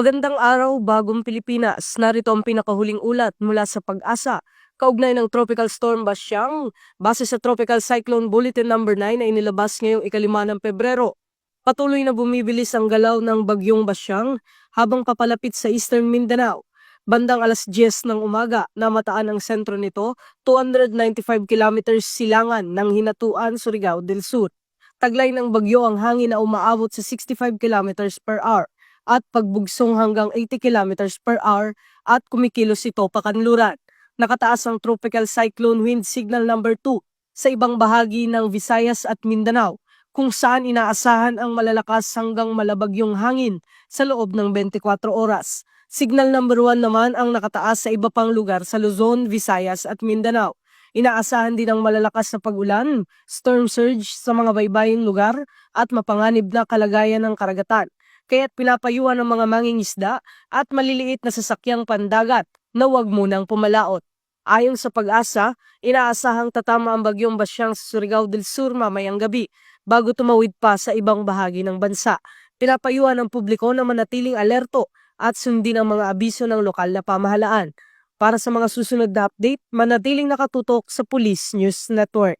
Magandang araw, bagong Pilipinas. Narito ang pinakahuling ulat mula sa Pag-asa. Kaugnay ng Tropical Storm Basyang, base sa Tropical Cyclone Bulletin No. 9 na inilabas ngayong 5 ng Pebrero. Patuloy na bumibilis ang galaw ng bagyong Basyang habang papalapit sa Eastern Mindanao. Bandang alas 10 ng umaga, namataan ang sentro nito, 295 kilometers silangan ng Hinatuan, Surigao del Sur. Taglay ng bagyo ang hangin na umaabot sa 65 kilometers per hour at pagbugsong hanggang 80 kilometers per hour at kumikilos ito pakanluran. Nakataas ang Tropical Cyclone Wind Signal number 2 sa ibang bahagi ng Visayas at Mindanao, kung saan inaasahan ang malalakas hanggang malabagyong hangin sa loob ng 24 oras. Signal number 1 naman ang nakataas sa iba pang lugar sa Luzon, Visayas at Mindanao. Inaasahan din ang malalakas na pag-ulan, storm surge sa mga baybaying lugar at mapanganib na kalagayan ng karagatan. Kaya't pinapayuhan ng mga mangingisda at maliliit na sasakyang pandagat na huwag munang pumalaot. Ayon sa Pag-asa, inaasahang tatama ang bagyong Basyang sa Surigao del Sur mamayang gabi bago tumawid pa sa ibang bahagi ng bansa. Pinapayuhan ng publiko na manatiling alerto at sundin ang mga abiso ng lokal na pamahalaan. Para sa mga susunod na update, manatiling nakatutok sa Police News Network.